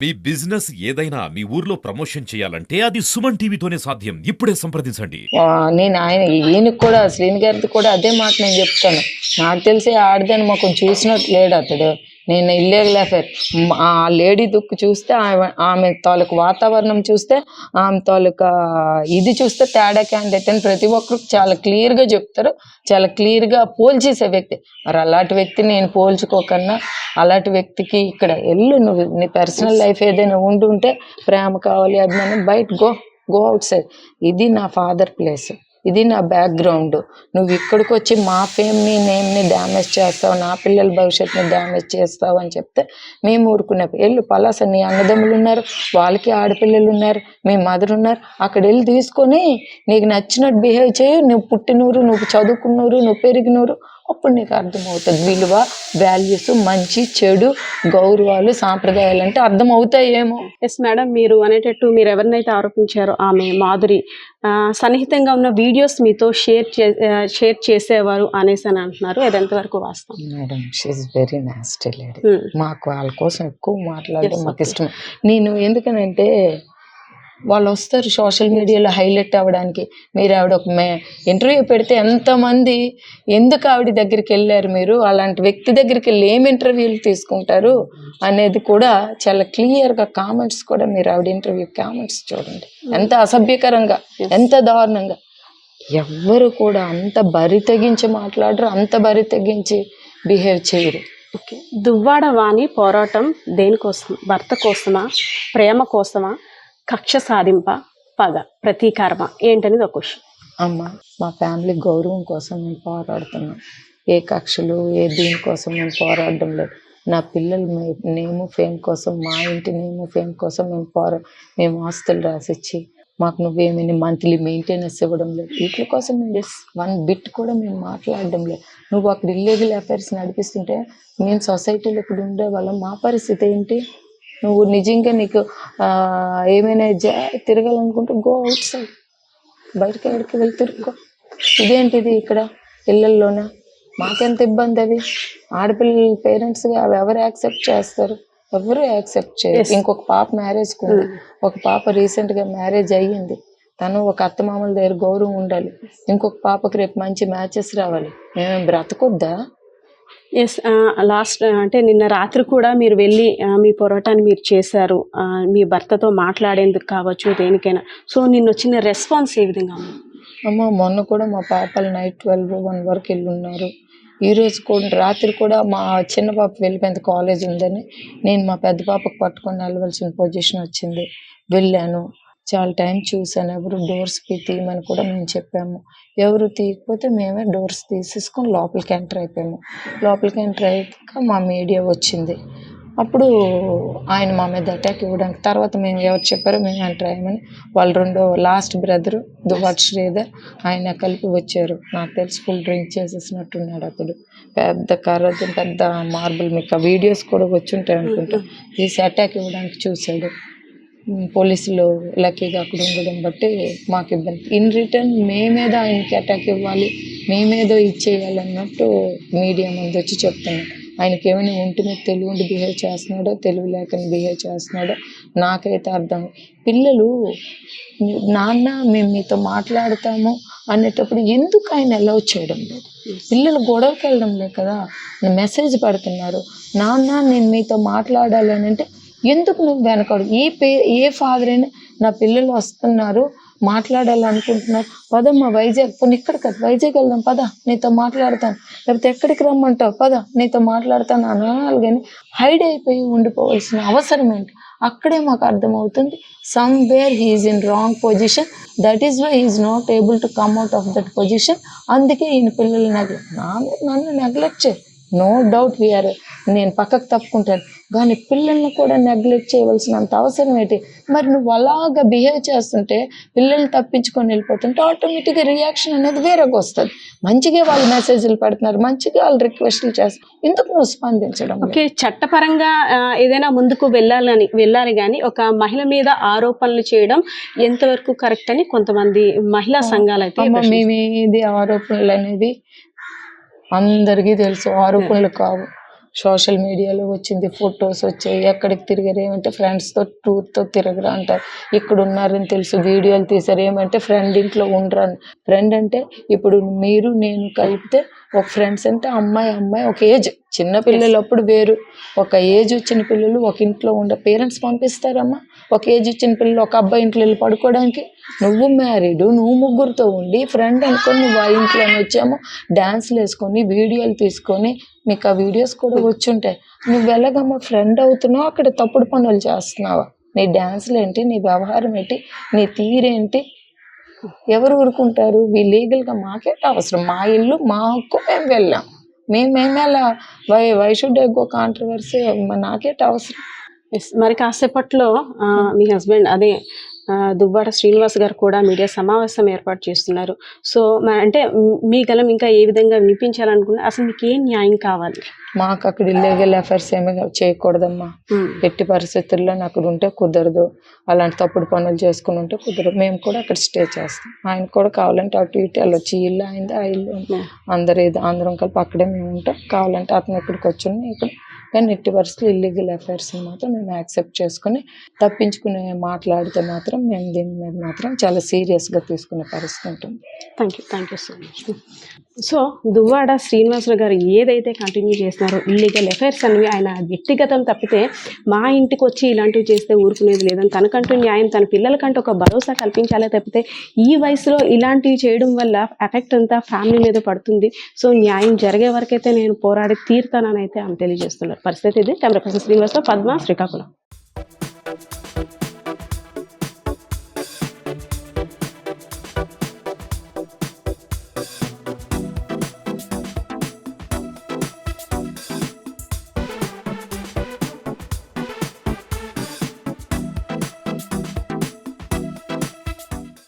మీ business ఏదైనా మీ ఊర్లో promotion చేయాలంటే అది సుమన్ టీవీతోనే సాధ్యం. ఇప్పుడే సంప్రదించండి. నేను ఈయనకి కూడా శ్రీని గారికి కూడా అదే మాట నేను చెప్తాను. నాకు తెలిసి ఆడదని మాకు చూసినట్టు లేడు అతడు. నేను ఇల్లీగల్ అఫైర్ ఆ లేడీ దుక్కు చూస్తే ఆమె తాలూకు వాతావరణం చూస్తే ఆమె తాలూకా ఇది చూస్తే తేడా క్యాండిడేట్ అని ప్రతి ఒక్కరు చాలా క్లియర్గా చెప్తారు. చాలా క్లియర్గా పోల్చేసే వ్యక్తి. మరి అలాంటి వ్యక్తిని నేను పోల్చుకోకన్నా అలాంటి వ్యక్తికి ఇక్కడ నువ్వు నీ పర్సనల్ లైఫ్ ఏదైనా ఉండుంటే ప్రేమ కావాలి అభిమానం బయట గో అవుట్ సైడ్. ఇది నా ఫాదర్ ప్లేస్, ఇది నా బ్యాక్గ్రౌండ్. నువ్వు ఇక్కడికి వచ్చి మా ఫేమ్ని నేమ్ని డ్యామేజ్ చేస్తావు, నా పిల్లల భవిష్యత్తుని డ్యామేజ్ చేస్తావు అని చెప్తే మేము ఊరుకునే పలాస నీ అన్నదమ్ములు ఉన్నారు, వాళ్ళకి ఆడపిల్లలు ఉన్నారు, మీ మదర్ ఉన్నారు, అక్కడ తీసుకొని నీకు నచ్చినట్టు బిహేవ్ చేయి. నువ్వు పుట్టినూరు, నువ్వు చదువుకున్నూరు, నువ్వు పెరిగినూరు, అప్పుడు నీకు అర్థమవుతుంది విలువ, వాల్యూస్, మంచి చెడు, గౌరవాలు, సాంప్రదాయాలు అంటే అర్థమవుతాయేమో. ఎస్ మేడం, మీరు అనేటట్టు మీరు ఎవరినైతే ఆరోపించారో ఆమె మాధురి సన్నిహితంగా ఉన్న వీడియోస్ మీతో షేర్ చేసేవారు అనేసి అని అంటున్నారు. అది ఎంతవరకు వాస్తవం? Madam, she is very nasty lady. మాకు వాళ్ళ కోసం ఎక్కువ మాట్లాడడం మాకు ఇష్టం. నేను ఎందుకనంటే వాళ్ళు వస్తారు సోషల్ మీడియాలో హైలైట్ అవ్వడానికి. మీరు ఆవిడ ఒక ఇంటర్వ్యూ పెడితే ఎంతమంది ఎందుకు ఆవిడ దగ్గరికి వెళ్ళారు, మీరు అలాంటి వ్యక్తి దగ్గరికి వెళ్ళి ఏం ఇంటర్వ్యూలు తీసుకుంటారు అనేది కూడా చాలా క్లియర్గా కామెంట్స్ కూడా మీరు ఆవిడ ఇంటర్వ్యూ కామెంట్స్ చూడండి, ఎంత అసభ్యకరంగా, ఎంత దారుణంగా. ఎవ్వరు కూడా అంత బరి తెగించి మాట్లాడరు, అంత బరి తెగించి బిహేవ్ చేయరు. దువ్వాడ వాణి పోరాటం దేనికోసం? భర్త కోసమా, ప్రేమ కోసమా, కక్ష సాధింప, పగ, ప్రతీకారమా, ఏంటనేది ఒక క్వశ్చన్. అమ్మ, మా ఫ్యామిలీ గౌరవం కోసం మేము పోరాడుతున్నాం. ఏ కక్షలు దీనికోసం మేము పోరాడడం లేదు. నా పిల్లల నేము ఫేమ్ కోసం, మా ఇంటి నేము ఫేమ్ కోసం మేము ఆస్తులు రాసిచ్చి మాకు నువ్వేమైనా మంత్లీ మెయింటెనెన్స్ ఇవ్వడం లేదు. వీటి కోసం మేము వన్ బిట్ కూడా మేము మాట్లాడడం లేదు. నువ్వు అక్కడ ఇల్లీగల్ అఫైర్స్ నడిపిస్తుంటే మేము సొసైటీలో ఇప్పుడు ఉండేవాళ్ళం, మా పరిస్థితి ఏంటి? నువ్వు నిజంగా నీకు ఏమైనా తిరగాలనుకుంటే గో అవుట్ సైడ్, బయటకి ఎక్కడికి వెళ్ళి తిరుక్కో. ఇదేంటిది ఇక్కడ ఇళ్ళల్లోనే మాకెంత ఇబ్బంది. అది ఆడపిల్లల పేరెంట్స్గా అవి ఎవరు యాక్సెప్ట్ చేస్తారు? ఎవరు యాక్సెప్ట్ చేయరు. ఇంకొక పాప మ్యారేజ్కి ఉంది, ఒక పాప రీసెంట్గా మ్యారేజ్ అయ్యింది. తను ఒక అత్తమామల దగ్గర గౌరవం ఉండాలి. ఇంకొక పాపకి రేపు మంచి మ్యాచెస్ రావాలి. మేమేం బ్రతకొద్దా? ఎస్, లాస్ట్ అంటే నిన్న రాత్రి కూడా మీరు వెళ్ళి మీ పోరాటాన్ని మీరు చేశారు, మీ భర్తతో మాట్లాడేందుకు కావచ్చు, దేనికైనా. సో నిన్న వచ్చిన రెస్పాన్స్ ఏ విధంగా? అమ్మ, మొన్న కూడా మా పాపలు నైట్ 12-1 వరకు వెళ్ళున్నారు. ఈరోజు కూడా రాత్రి కూడా మా చిన్న పాప వెళ్ళిపోయింది, కాలేజ్ ఉందని. నేను మా పెద్ద పాపకు పట్టుకొని వెళ్ళవలసిన పొజిషన్ వచ్చింది. వెళ్ళాను, చాలా టైం చూసాను. ఎవరు డోర్స్ తీయమని కూడా మేము చెప్పాము. ఎవరు తీయకపోతే మేమే డోర్స్ తీసేసుకొని లోపలికి ఎంటర్ అయిపోయాము. లోపలికి ఎంటర్ అయ్యాక మా మీడియా వచ్చింది. అప్పుడు ఆయన మా మీద అటాక్ ఇవ్వడానికి, తర్వాత మేము ఎవరు చెప్పారో మేము ఎంటర్ అయ్యామని వాళ్ళు లాస్ట్ బ్రదరు దువ్వాడ శ్రీధర్ ఆయన కలిపి వచ్చారు. నాకు తెలిసి ఫుల్ డ్రింక్ చేసేసినట్టున్నాడు అతడు. పెద్ద కర్రతో పెద్ద మార్బుల్, మీకు ఆ వీడియోస్ కూడా వచ్చి ఉంటాయి అనుకుంటా, తీసి అటాక్ ఇవ్వడానికి చూశాడు. పోలీసులు లక్కీగా అక్కడ ఉండడం బట్టి మాకు ఇబ్బంది. ఇన్ రిటర్న్ మేమేదో ఆయనకి అటాక్ ఇవ్వాలి, మేమేదో ఇచ్చేయాలన్నట్టు మీడియా ముందు వచ్చి చెప్తున్నాడు. ఆయనకి ఏమైనా ఒంటి మీద తెలివి ఉండి బిహేవ్ చేస్తున్నాడో, తెలివి లేకని బిహేవ్ చేస్తున్నాడో నాకైతే అర్థం. పిల్లలు నాన్న మేము మీతో మాట్లాడతాము అనేటప్పుడు ఎందుకు ఆయన అలౌ చేయడం లేదు? పిల్లలు గొడవకి వెళ్ళడం లేదు కదా, మెసేజ్ పెడుతున్నారు, నాన్న నేను మీతో మాట్లాడాలి అని అంటే ఎందుకు నువ్వు వెనకాడు? ఏ ఫాదర్ అయినా నా పిల్లలు వస్తున్నారు మాట్లాడాలనుకుంటున్నారు, పదమ్మా వైజాగ్, పోనీ ఇక్కడ కదా వైజాగ్ వెళ్దాం పద నీతో మాట్లాడతాను, లేకపోతే ఎక్కడికి రమ్మంటావు పద నీతో మాట్లాడతాను అనాలి. కానీ హైడ్ అయిపోయి ఉండిపోవాల్సిన అవసరం ఏంటి? అక్కడే మాకు అర్థమవుతుంది somewhere he's in wrong position. That is why he's not able to come out of that position. అందుకే ఈయన పిల్లలు నన్ను నెగ్లెక్ట్ చేయి, నో డౌట్ వీఆర్, నేను పక్కకు తప్పుకుంటాను, కానీ పిల్లల్ని కూడా నెగ్లెక్ట్ చేయవలసినంత అవసరం ఏంటి? మరి నువ్వు అలాగా బిహేవ్ చేస్తుంటే, పిల్లల్ని తప్పించుకొని వెళ్ళిపోతుంటే ఆటోమేటిక్గా రియాక్షన్ అనేది వేరేగా వస్తుంది. మంచిగా వాళ్ళు మెసేజ్లు పెడుతున్నారు, మంచిగా వాళ్ళు రిక్వెస్ట్లు చేస్తారు, ఎందుకు నువ్వు స్పందించడం? ఓకే, చట్టపరంగా ఏదైనా ముందుకు వెళ్ళాలి కానీ ఒక మహిళ మీద ఆరోపణలు చేయడం ఎంతవరకు కరెక్ట్ అని కొంతమంది మహిళా సంఘాలు అయితే. మేమేది ఆరోపణలు అనేవి అందరికీ తెలుసు, ఆరోపణలు కావు. సోషల్ మీడియాలో వచ్చింది, ఫొటోస్ వచ్చాయి, ఎక్కడికి తిరిగారు ఏమంటే ఫ్రెండ్స్తో టూర్తో తిరగరా అంటారు. ఇక్కడ ఉన్నారని తెలుసు, వీడియోలు తీసారు ఏమంటే ఫ్రెండ్ ఇంట్లో ఉండరా. ఫ్రెండ్ అంటే ఇప్పుడు మీరు నేను కలిపితే ఒక ఫ్రెండ్స్ అంటే అమ్మాయి ఒక ఏజ్, చిన్న పిల్లలు అప్పుడు వేరు, ఒక ఏజ్ వచ్చిన పిల్లలు ఒక ఇంట్లో పేరెంట్స్ పంపిస్తారమ్మా. ఒక ఏజ్ వచ్చిన పిల్లలు ఒక అబ్బాయి ఇంట్లో వెళ్ళి పడుకోవడానికి. నువ్వు మ్యారీడ్, నువ్వు ముగ్గురితో ఉండి ఫ్రెండ్ అనుకొని నువ్వు ఆ ఇంట్లోనే వచ్చాము డ్యాన్స్లు వేసుకొని వీడియోలు తీసుకొని, మీకు ఆ వీడియోస్ కూడా వచ్చుంటాయి. నువ్వు ఎలాగమ్మా ఫ్రెండ్ అవుతున్నావు, అక్కడ తప్పుడు పనులు చేస్తున్నావా? నీ డ్యాన్స్లు ఏంటి, నీ వ్యవహారం ఏంటి, నీ తీరేంటి? ఎవరు ఊరుకుంటారు? లీగల్గా మాకేట అవసరం, మా ఇల్లు మా హక్కు, మేము వెళ్ళాం, మేమేమి అలా why should I go controversy, నాకేట అవసరం. ఎస్, మరి కాసేపట్లో మీ హస్బెండ్ అదే దువ్వాడ శ్రీనివాస్ గారు కూడా మీడియా సమావేశం ఏర్పాటు చేస్తున్నారు. సో అంటే మీ గలం ఇంకా ఏ విధంగా వినిపించాలనుకున్నా, అసలు మీకు ఏం న్యాయం కావాలి? మాకు అక్కడ ఇల్లీగల్ అఫైర్స్ ఏమీ చేయకూడదమ్మా. ఎట్టి పరిస్థితుల్లో అక్కడ ఉంటే కుదరదు, అలాంటి తప్పుడు పనులు చేసుకుని ఉంటే కుదరదు. మేము కూడా అక్కడ స్టే చేస్తాం. ఆయన కూడా కావాలంటే అటు ఇటు వెళ్ళొచ్చు, ఈ ఇల్లు అయింది, ఆ ఇల్లు అందరం కలిపి అక్కడే మేము ఉంటాం. కావాలంటే అతను ఇక్కడికి వచ్చి ఇక్కడ, కానీ ఎట్టి పరిస్థితులు ఇల్లీగల్ అఫైర్స్ మాత్రం మేము యాక్సెప్ట్ చేసుకుని తప్పించుకునే మాట్లాడితే మాత్రం మేము దీని మీద మాత్రం చాలా సీరియస్గా తీసుకునే పరిస్థితి ఉంటుంది. Thank you so much. So Duvvada Srinivasarao garu ఏదైతే కంటిన్యూ చేస్తున్నారో ఇల్లీగల్ అఫైర్స్ అనేవి ఆయన వ్యక్తిగతం తప్పితే మా ఇంటికి వచ్చి ఇలాంటివి చేస్తే ఊరుకునేది లేదని, తనకంటూ న్యాయం తన పిల్లలకంటూ ఒక భరోసా కల్పించాలే తప్పితే ఈ వయసులో ఇలాంటివి చేయడం వల్ల ఎఫెక్ట్ అంతా ఫ్యామిలీ మీద పడుతుంది. సో న్యాయం జరిగే వరకైతే నేను పోరాడి తీరుతానని అయితే ఆమె తెలియజేస్తున్నారు. పరిస్థితి ఇది. Camera person Srinivasarao, Padma, Srikakulam.